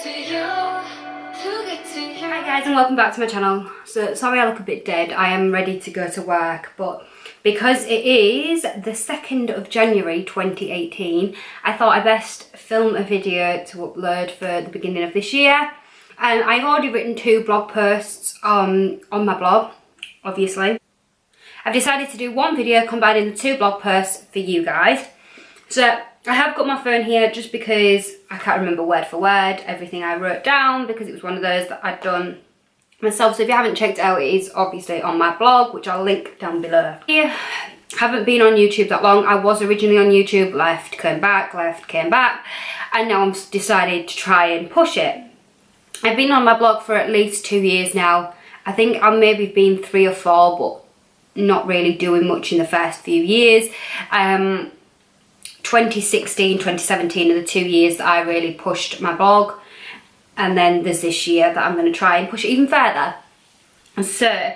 Hi guys, and welcome back to my channel. So sorry I look a bit dead. I am ready to go to work, but because it is the 2nd of January 2018, I thought I'd best film a video to upload for the beginning of this year. And I've already written 2 blog posts on my blog, obviously. I've decided to do one video combining the 2 blog posts for you guys. So I have got my phone here just because I can't remember word for word everything I wrote down, because it was one of those that I'd done myself. So if you haven't checked it out, it is obviously on my blog, which I'll link down below. I haven't been on YouTube that long. I was originally on YouTube, left, came back, and now I'm decided to try and push it. I've been on my blog for at least 2 years now. I think I've maybe been 3 or 4, but not really doing much in the first few years. 2016, 2017 are the 2 years that I really pushed my blog, and then there's this year that I'm going to try and push it even further. So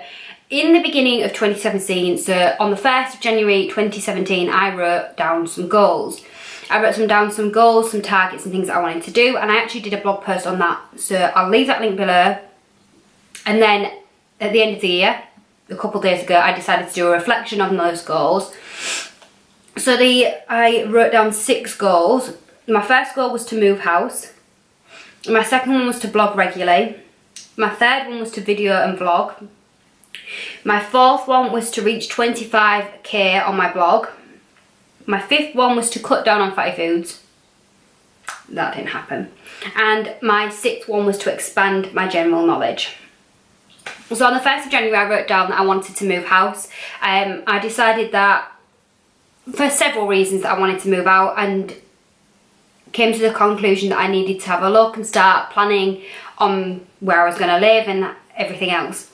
in the beginning of 2017, so on the 1st of January 2017, I wrote down some goals. I wrote down some goals, some targets and things that I wanted to do, and I actually did a blog post on that, so I'll leave that link below. And then at the end of the year, a couple of days ago, I decided to do a reflection on those goals. So I wrote down 6 goals. My first goal was to move house. My second one was to blog regularly. My third one was to video and vlog. My 4th one was to reach 25k on my blog. My 5th one was to cut down on fatty foods. That didn't happen. And my 6th one was to expand my general knowledge. So on the 1st of January, I wrote down that I wanted to move house. I decided that for several reasons that I wanted to move out, and came to the conclusion that I needed to have a look and start planning on where I was going to live and everything else.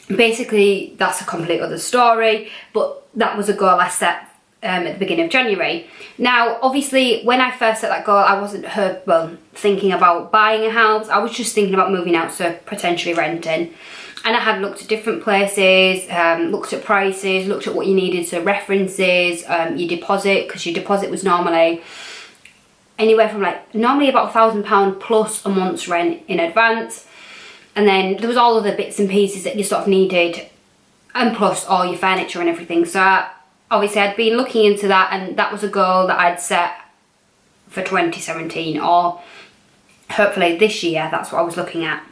Basically, that's a complete other story, but that was a goal I set at the beginning of January. Now, obviously, when I first set that goal, I wasn't thinking about buying a house. I was just thinking about moving out, so potentially renting. And I had looked at different places, looked at prices, looked at what you needed, so references, your deposit, because your deposit was normally anywhere from normally about £1,000 plus a month's rent in advance. And then there was all other bits and pieces that you sort of needed, and plus all your furniture and everything. So obviously I'd been looking into that, and that was a goal that I'd set for 2017, or hopefully this year. That's what I was looking at.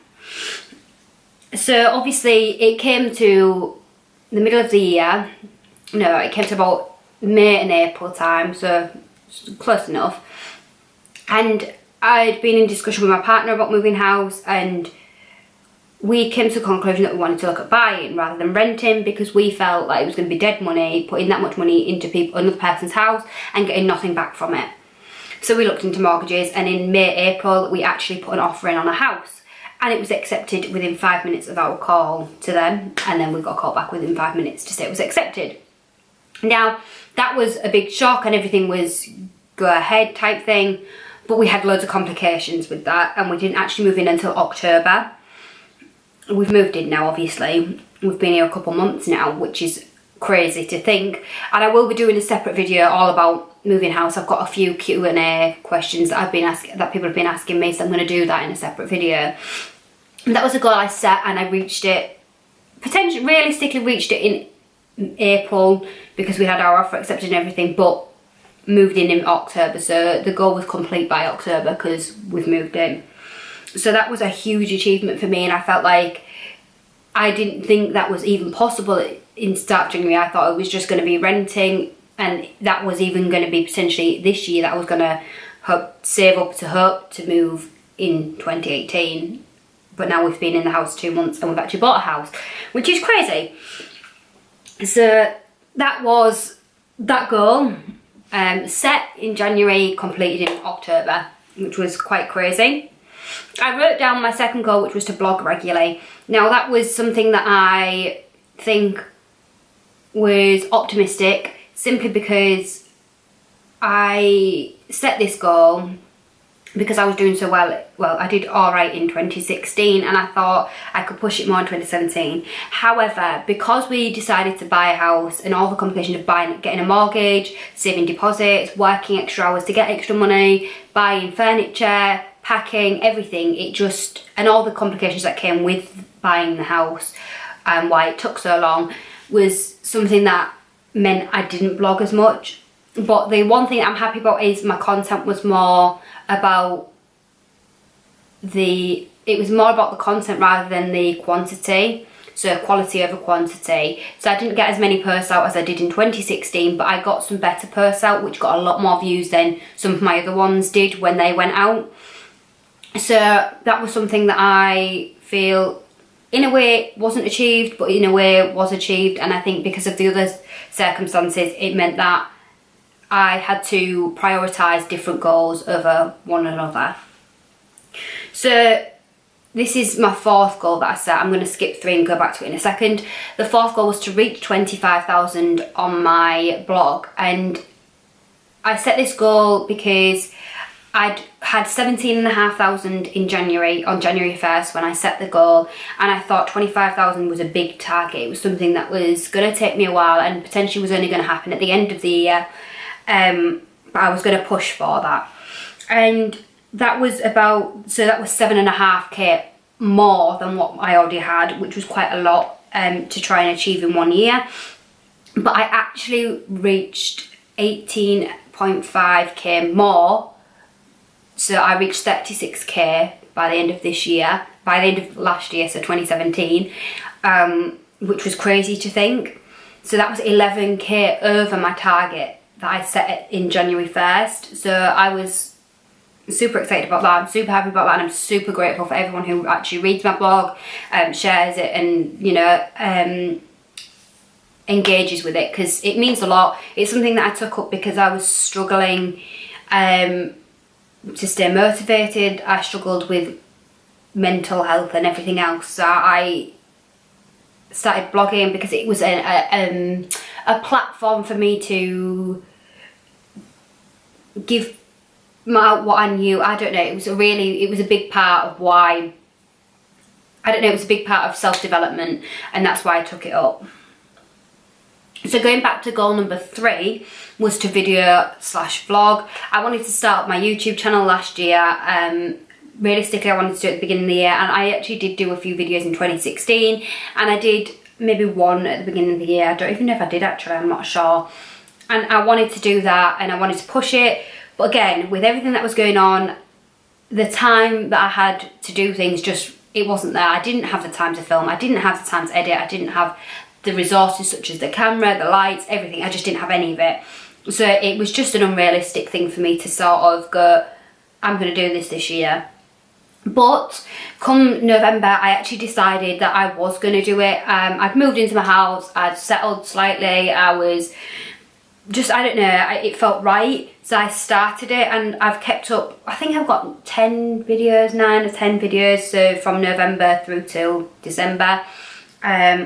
So obviously it came to the middle of the year. No, it came to about May and April time, so close enough. And I'd been in discussion with my partner about moving house, and we came to the conclusion that we wanted to look at buying rather than renting, because we felt like it was going to be dead money putting that much money into another person's house and getting nothing back from it. So we looked into mortgages, and in May, April, we actually put an offer in on a house, and it was accepted within 5 minutes of our call to them, and then we got a call back within 5 minutes to say it was accepted. Now, that was a big shock, and everything was go ahead type thing, but we had loads of complications with that, and we didn't actually move in until October. We've moved in now, obviously. We've been here a couple months now, which is crazy to think. And I will be doing a separate video all about moving house. I've got a few Q&A questions that people have been asking me, so I'm going to do that in a separate video. And that was a goal I set, and I reached it, realistically reached it in April, because we had our offer accepted and everything, but moved in October. So the goal was complete by October because we've moved in. So that was a huge achievement for me, and I felt like I didn't think that was even possible in start of January. I thought it was just going to be renting, and that was even going to be potentially this year that I was going to save up to hope to move in 2018. But now we've been in the house 2 months, and we've actually bought a house, which is crazy. So that was that goal, set in January, completed in October, which was quite crazy. I wrote down my second goal, which was to blog regularly. Now, that was something that I think was optimistic, simply because I set this goal because I was doing so well. Well, I did alright in 2016, and I thought I could push it more in 2017. However, because we decided to buy a house and all the complications of getting a mortgage, saving deposits, working extra hours to get extra money, buying furniture, packing, everything. It just, and all the complications that came with buying the house and why it took so long was something that meant I didn't blog as much. But the one thing I'm happy about is my content was more about the content rather than the quantity. So quality over quantity. So I didn't get as many posts out as I did in 2016, but I got some better posts out which got a lot more views than some of my other ones did when they went out. So that was something that I feel in a way wasn't achieved, but in a way was achieved. And I think because of the other circumstances, it meant that I had to prioritise different goals over one another. So this is my fourth goal that I set. I'm going to skip 3 and go back to it in a second. The fourth goal was to reach 25,000 on my blog. And I set this goal because I'd had 17,500 in January, on January 1st when I set the goal. And I thought 25,000 was a big target. It was something that was going to take me a while and potentially was only going to happen at the end of the year. But I was going to push for that. And that was that was 7.5k more than what I already had, which was quite a lot to try and achieve in 1 year. But I actually reached 18.5k more. So I reached 36k by the end of this year, by the end of last year, so 2017, which was crazy to think. So that was 11k over my target that I set in January 1st. So I was super excited about that. I'm super happy about that, and I'm super grateful for everyone who actually reads my blog, shares it, and engages with it, because it means a lot. It's something that I took up because I was struggling to stay motivated. I struggled with mental health and everything else, so I started blogging because it was a platform for me to give what I knew. I don't know, it was a big part of why, I don't know, it was a big part of self-development, and that's why I took it up. So going back to goal number 3 was to video/vlog. I wanted to start my YouTube channel last year. Realistically, I wanted to do it at the beginning of the year, and I actually did do a few videos in 2016, and I did maybe one at the beginning of the year. I don't even know if I did actually, I'm not sure. And I wanted to do that, and I wanted to push it. But again, with everything that was going on, the time that I had to do things it wasn't there. I didn't have the time to film. I didn't have the time to edit. I didn't have the resources such as the camera, the lights, everything. I just didn't have any of it. So it was just an unrealistic thing for me to sort of go, I'm going to do this year. But come November, I actually decided that I was going to do it. I'd moved into my house. I'd settled slightly. I was just, I don't know, it felt right. So I started it, and I've kept up, I think I've got 9 or 10 videos, so from November through till December,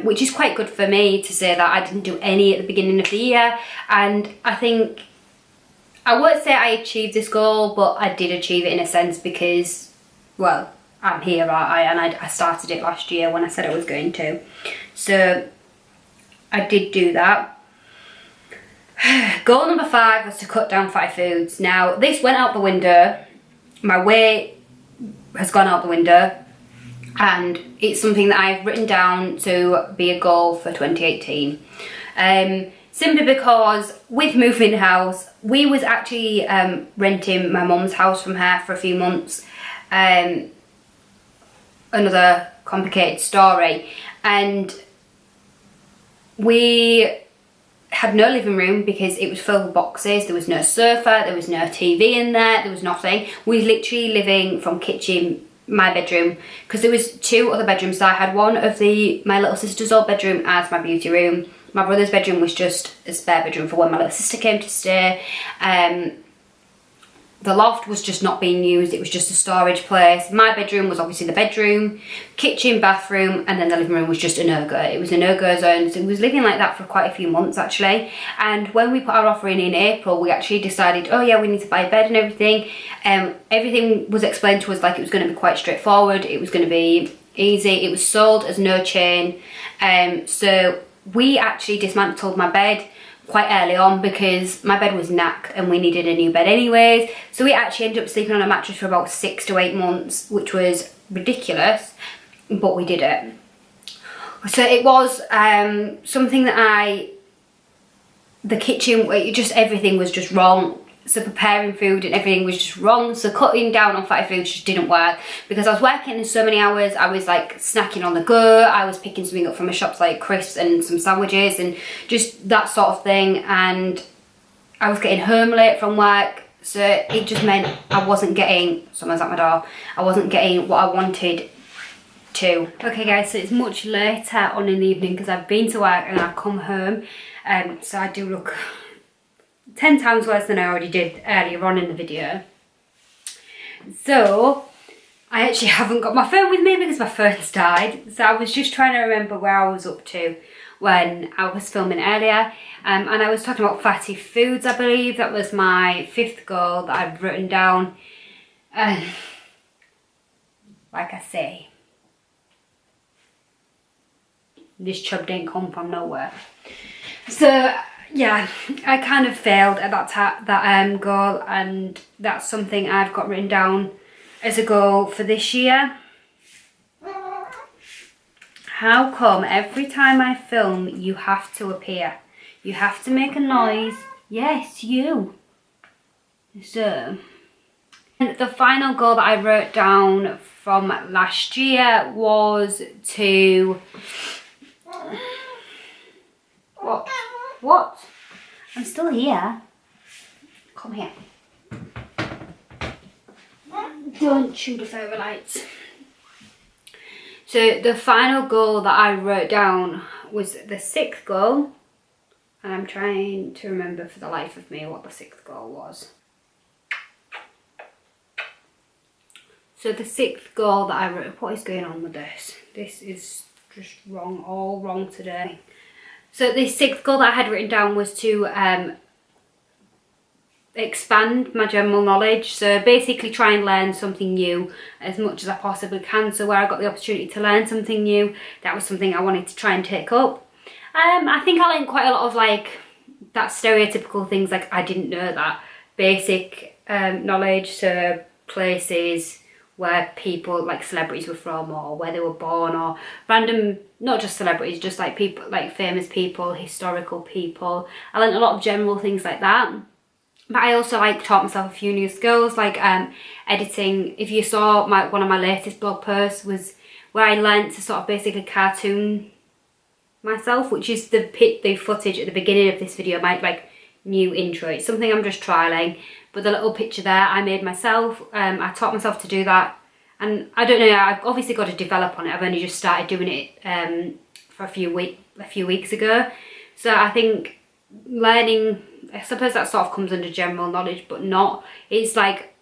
which is quite good for me to say that I didn't do any at the beginning of the year. And I think, I won't say I achieved this goal, but I did achieve it in a sense because, well, I'm here, aren't I? And I started it last year when I said I was going to. So I did do that. Goal number 5 was to cut down 5 foods. Now, this went out the window. My weight has gone out the window, and it's something that I've written down to be a goal for 2018. Simply because with moving house, we was actually renting my mum's house from her for a few months. Another complicated story. And we had no living room because it was filled with boxes. There was no sofa, there was no TV in there was nothing. We were literally living from kitchen, my bedroom, because there was 2 other bedrooms. So I had one of my little sister's old bedroom as my beauty room. My brother's bedroom was just a spare bedroom for when my little sister came to stay. The loft was just not being used, it was just a storage place. My bedroom was obviously the bedroom, kitchen, bathroom, and then the living room was just a no-go. It was a no-go zone, so we was living like that for quite a few months actually. And when we put our offer in April, we actually decided, oh yeah, we need to buy a bed and everything. Everything was explained to us like it was going to be quite straightforward, it was going to be easy, it was sold as no chain. So we actually dismantled my bed quite early on because my bed was knacked and we needed a new bed anyways. So we actually ended up sleeping on a mattress for about 6 to 8 months, which was ridiculous, but we did it. So it was something that the kitchen, just everything was just wrong. So preparing food and everything was just wrong. So cutting down on fatty foods just didn't work because I was working in so many hours. I was like snacking on the go. I was picking something up from a shop like crisps and some sandwiches and just that sort of thing. And I was getting home late from work. So it just meant I wasn't getting, someone's at my door, I wasn't getting what I wanted to. Okay guys, so it's much later on in the evening because I've been to work and I've come home. So I do look 10 times worse than I already did earlier on in the video. So I actually haven't got my phone with me because my phone's died. So I was just trying to remember where I was up to when I was filming earlier. And I was talking about fatty foods, I believe. That was my 5th goal that I've written down. And like I say, this chub didn't come from nowhere. So yeah, I kind of failed at that goal, and that's something I've got written down as a goal for this year. How come every time I film you have to appear? You have to make a noise. Yes, you. So, and the final goal that I wrote down from last year was to... What? I'm still here. Come here. Don't chew the fairy lights. So the final goal that I wrote down was the 6th goal. And I'm trying to remember for the life of me what the 6th goal was. So the 6th goal that I wrote, what is going on with this? This is just wrong, all wrong today. So the 6th goal that I had written down was to expand my general knowledge. So basically try and learn something new as much as I possibly can. So where I got the opportunity to learn something new, that was something I wanted to try and take up. I think I learned quite a lot of like that stereotypical things, like I didn't know that. Basic knowledge, so places where people like celebrities were from or where they were born, or random, not just celebrities, just like people, like famous people, historical people. I learned a lot of general things like that. But I also like taught myself a few new skills, like editing. If you saw one of my latest blog posts was where I learned to sort of basically cartoon myself, which is the footage at the beginning of this video, my like new intro. It's something I'm just trialing, but the little picture there I made myself. I taught myself to do that, and I don't know, I've obviously got to develop on it. I've only just started doing it for a few weeks ago. So I think learning, I suppose that sort of comes under general knowledge, but not. It's like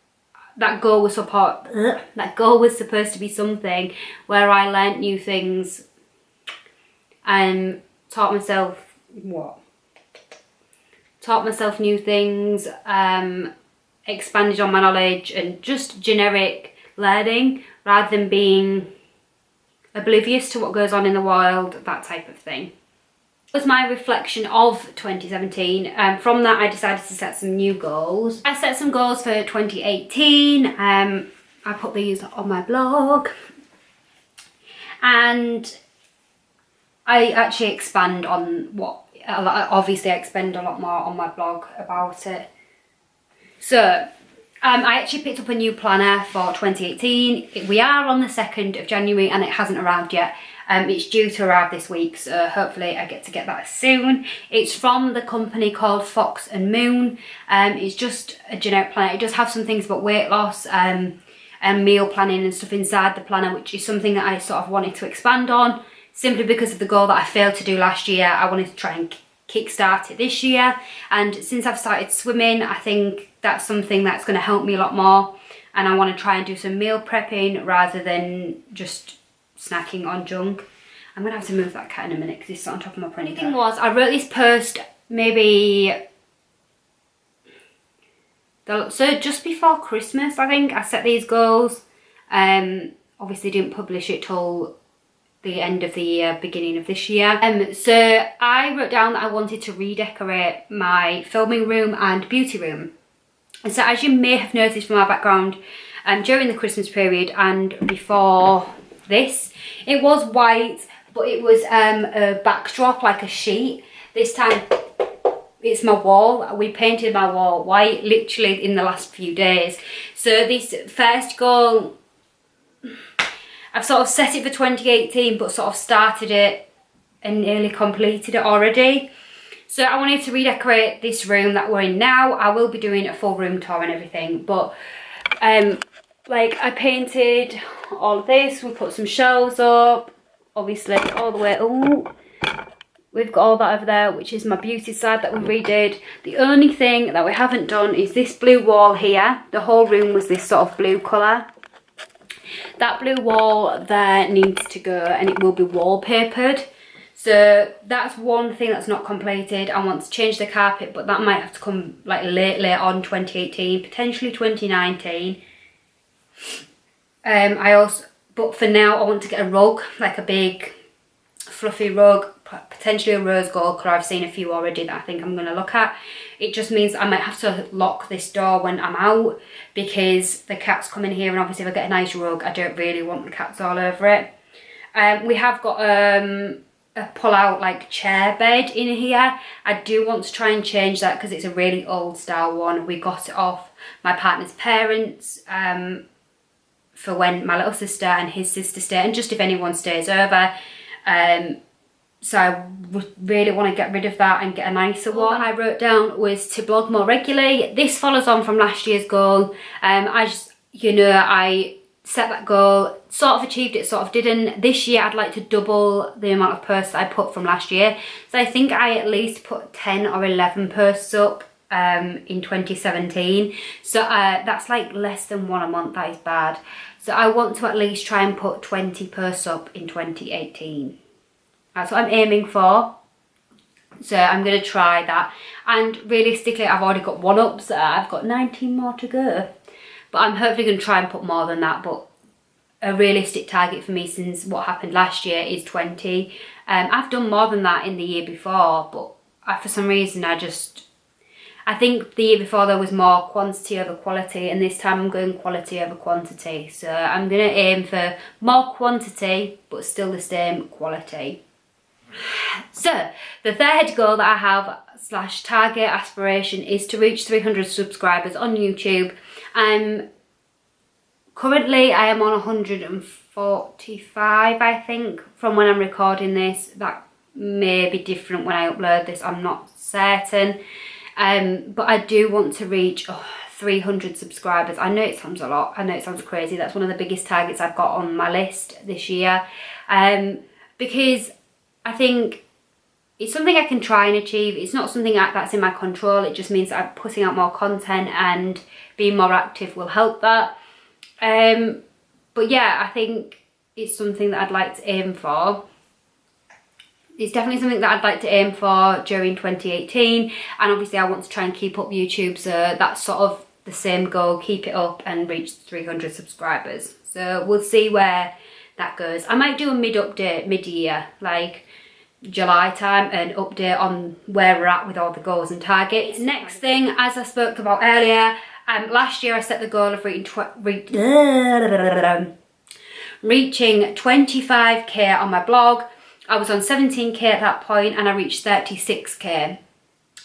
that goal was supposed to be something where I learnt new things and taught myself new things, expanded on my knowledge, and just generic learning rather than being oblivious to what goes on in the world, that type of thing. Was my reflection of 2017. From that I decided to set some new goals. I set some goals for 2018. I put these on my blog, and I actually expand on obviously I expend a lot more on my blog about it. So I actually picked up a new planner for 2018. We are on the 2nd of January and it hasn't arrived yet. It's due to arrive this week, so hopefully I get to get that soon. It's from the company called Fox and Moon. It's just a generic planner. It does have some things about weight loss and meal planning and stuff inside the planner, which is something that I sort of wanted to expand on. Simply because of the goal that I failed to do last year, I wanted to try and kickstart it this year. And since I've started swimming, I think that's something that's going to help me a lot more. And I want to try and do some meal prepping rather than just snacking on junk. I'm going to have to move that cat in a minute because it's on top of my printer. The thing was, I wrote this post maybe... So just before Christmas, I think, I set these goals. Obviously didn't publish it till the end of the year, beginning of this year. So I wrote down that I wanted to redecorate my filming room and beauty room. And so as you may have noticed from our background, during the Christmas period and before this, it was white, but it was a backdrop, like a sheet. This time it's my wall. We painted my wall white literally in the last few days. So this first goal, I've sort of set it for 2018, but sort of started it and nearly completed it already. So I wanted to redecorate this room that we're in now. I will be doing a full room tour and everything, but like I painted all of this. We put some shelves up, obviously all the way. Oh, we've got all that over there, which is my beauty side that we redid. The only thing that we haven't done is this blue wall here. The whole room was this sort of blue colour. That blue wall there needs to go, and it will be wallpapered. So that's one thing that's not completed. I want to change the carpet, but that might have to come like late on 2018, potentially 2019. But for now I want to get a rug, like a big fluffy rug, potentially a rose gold colour. I've seen a few already that I think I'm going to look at. It just means I might have to lock this door when I'm out, because the cats come in here, and obviously if I get a nice rug, I don't really want the cats all over it. We have got a pull out like chair bed in here. I do want to try and change that because it's a really old style one. We got it off my partner's parents for when my little sister and his sister stay, and just if anyone stays over. So I really want to get rid of that and get a nicer one. What I wrote down was to blog more regularly. This follows on from last year's goal. I set that goal, sort of achieved it, sort of didn't. This year I'd like to double the amount of posts I put from last year. So I think I at least put 10 or 11 posts up in 2017. So that's like less than one a month. That is bad. So I want to at least try and put 20 posts up in 2018. That's what I'm aiming for. So I'm going to try that. And realistically, I've already got one up, so I've got 19 more to go. But I'm hopefully going to try and put more than that. But a realistic target for me, since what happened last year, is 20. I've done more than that in the year before, but for some reason I think the year before there was more quantity over quality, and this time I'm going quality over quantity. So I'm going to aim for more quantity, but still the same quality. So the third goal that I have / target aspiration is to reach 300 subscribers on YouTube. Currently I am on 145, I think, from when I'm recording this. That may be different when I upload this, I'm not certain. But I do want to reach 300 subscribers. I know it sounds a lot, I know it sounds crazy. That's one of the biggest targets I've got on my list this year, because I think it's something I can try and achieve. It's not something that's in my control. It just means that I'm putting out more content, and being more active will help that. But yeah, I think it's something that I'd like to aim for. It's definitely something that I'd like to aim for during 2018, and obviously I want to try and keep up YouTube, so that's sort of the same goal, keep it up and reach 300 subscribers. So we'll see where that goes. I might do a mid-year, like July time, and update on where we're at with all the goals and targets. Next thing, as I spoke about earlier, last year I set the goal of reaching 25k on my blog. I was on 17k at that point, and I reached 36k.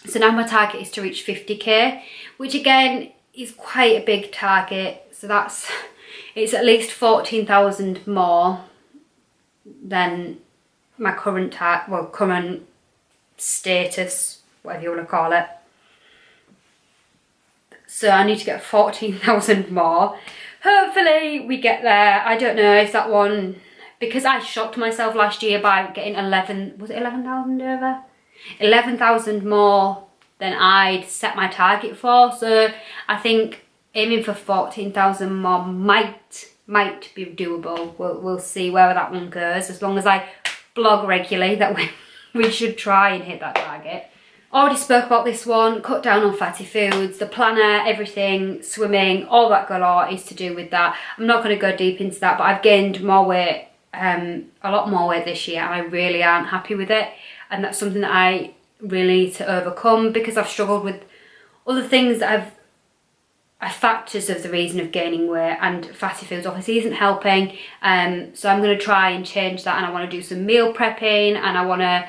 So now my target is to reach 50k, which again is quite a big target. So it's at least 14,000 more than my current status, whatever you want to call it. So I need to get 14,000 more. Hopefully we get there. I don't know if that one, because I shocked myself last year by getting 11,000 over? 11,000 more than I'd set my target for. So I think aiming for 14,000 more might be doable. We'll see where that one goes. As long as I blog regularly, that we should try and hit that target. Already spoke about this one, cut down on fatty foods, the planner, everything, swimming, all that galore is to do with that. I'm not going to go deep into that, but I've gained more weight a lot more weight this year, and I really aren't happy with it, and that's something that I really need to overcome, because I've struggled with other things that are factors of the reason of gaining weight, and fatty foods obviously isn't helping. So I'm going to try and change that, and I want to do some meal prepping, and I want to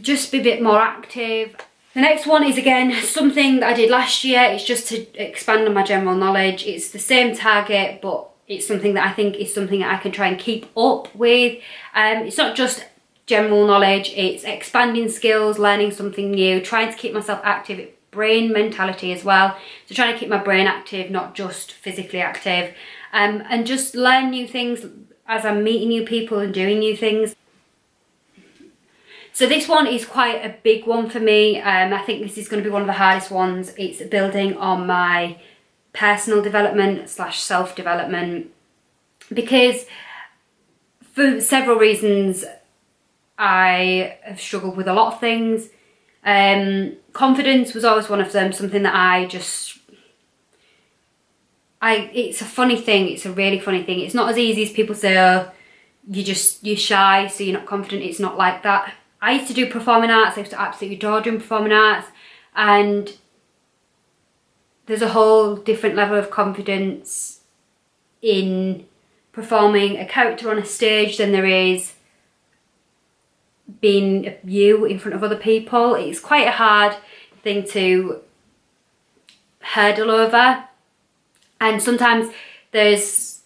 just be a bit more active. The next one is, again, something that I did last year. It's just to expand on my general knowledge. It's the same target, but it's something that I think is something that I can try and keep up with. It's not just general knowledge, it's expanding skills, learning something new, trying to keep myself active, brain mentality as well. So trying to keep my brain active, not just physically active, and just learn new things as I'm meeting new people and doing new things. So this one is quite a big one for me. I think this is going to be one of the hardest ones. It's building on my personal development / self-development, because for several reasons I have struggled with a lot of things. Confidence was always one of them, something that it's a funny thing, it's a really funny thing. It's not as easy as people say, oh, you're shy, so you're not confident. It's not like that. I used to do performing arts. I used to absolutely adore doing performing arts, and there's a whole different level of confidence in performing a character on a stage than there is being you in front of other people. It's quite a hard thing to hurdle over, and sometimes there's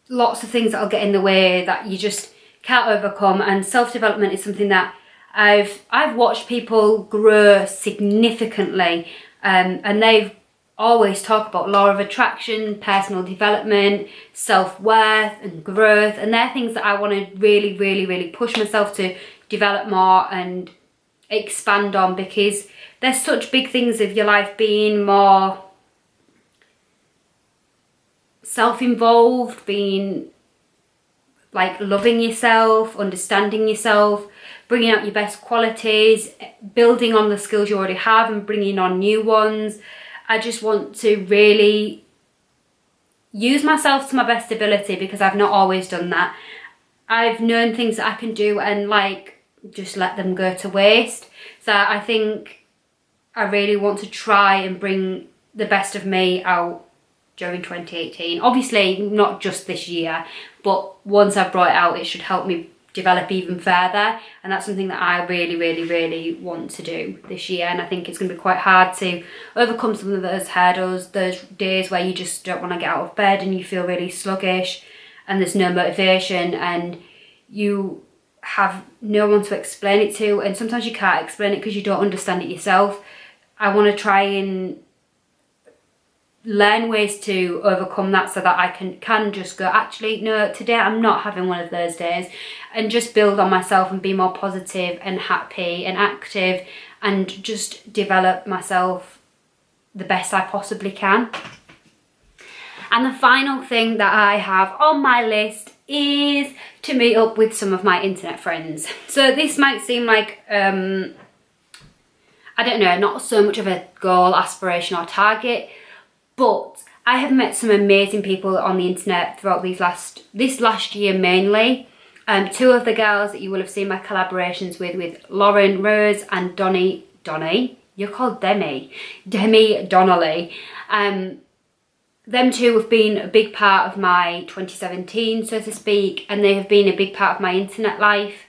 lots of things that'll get in the way that you just can't overcome. And self-development is something that I've watched people grow significantly, and they've always talk about law of attraction, personal development, self-worth and growth, and they're things that I want to really push myself to develop more and expand on, because they're such big things of your life, being more self-involved, being like loving yourself, understanding yourself, bringing out your best qualities, building on the skills you already have and bringing on new ones. I just want to really use myself to my best ability, because I've not always done that. I've known things that I can do and just let them go to waste. So I think I really want to try and bring the best of me out during 2018. Obviously not just this year, but once I've brought it out, it should help me develop even further, and that's something that I really want to do this year. And I think it's going to be quite hard to overcome some of those hurdles, those days where you just don't want to get out of bed and you feel really sluggish and there's no motivation and you have no one to explain it to, and sometimes you can't explain it because you don't understand it yourself. I want to try and learn ways to overcome that, so that I can just go, actually no, today I'm not having one of those days, and just build on myself and be more positive and happy and active, and just develop myself the best I possibly can. And the final thing that I have on my list is to meet up with some of my internet friends. So this might seem like I don't know, not so much of a goal, aspiration or target, but I have met some amazing people on the internet throughout this last year mainly. Two of the girls that you will have seen my collaborations with Lauren Rose and Donnie, you're called Demi Donnelly. Them two have been a big part of my 2017, so to speak, and they have been a big part of my internet life.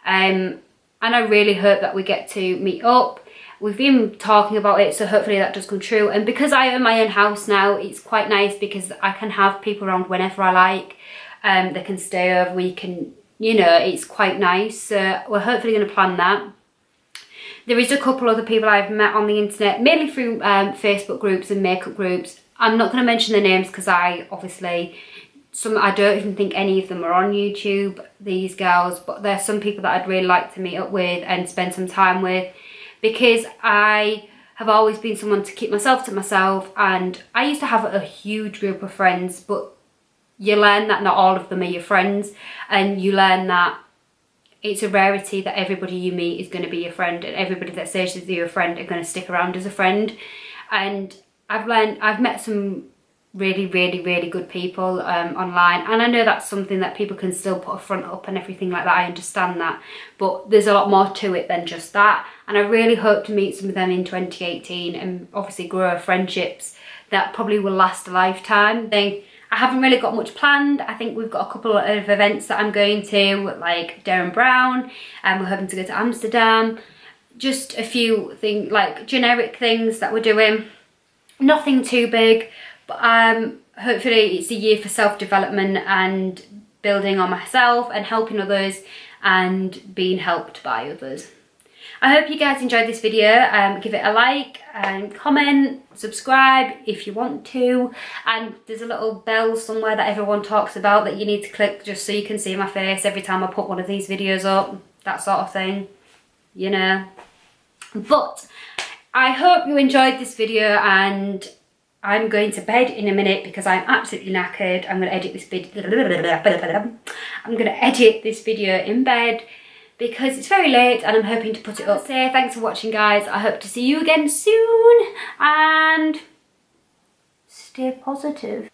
And I really hope that we get to meet up. We've been talking about it, so hopefully that does come true. And because I own my own house now, it's quite nice because I can have people around whenever I like. They can stay over, we can, it's quite nice. So we're hopefully going to plan that. There is a couple other people I've met on the internet, mainly through Facebook groups and makeup groups. I'm not going to mention the names because I don't even think any of them are on YouTube, these girls, but there's some people that I'd really like to meet up with and spend some time with, because I have always been someone to keep myself to myself, and I used to have a huge group of friends, but you learn that not all of them are your friends, and you learn that it's a rarity that everybody you meet is going to be your friend, and everybody that says they're your friend are going to stick around as a friend. And I've met some really, really, really good people online, and I know that's something that people can still put a front up and everything like that. I understand that, but there's a lot more to it than just that, and I really hope to meet some of them in 2018 and obviously grow friendships that probably will last a lifetime. I haven't really got much planned. I think we've got a couple of events that I'm going to, like Darren Brown, and we're hoping to go to Amsterdam. Just a few things, like generic things that we're doing. Nothing too big, but hopefully it's a year for self-development and building on myself and helping others and being helped by others. I hope you guys enjoyed this video. Give it a like and comment, subscribe if you want to, and there's a little bell somewhere that everyone talks about that you need to click just so you can see my face every time I put one of these videos up, that sort of thing, you know. But I hope you enjoyed this video, and I'm going to bed in a minute because I'm absolutely knackered. I'm going to edit this video in bed because it's very late and I'm hoping to put it up. Say thanks for watching, guys. I hope to see you again soon, and stay positive.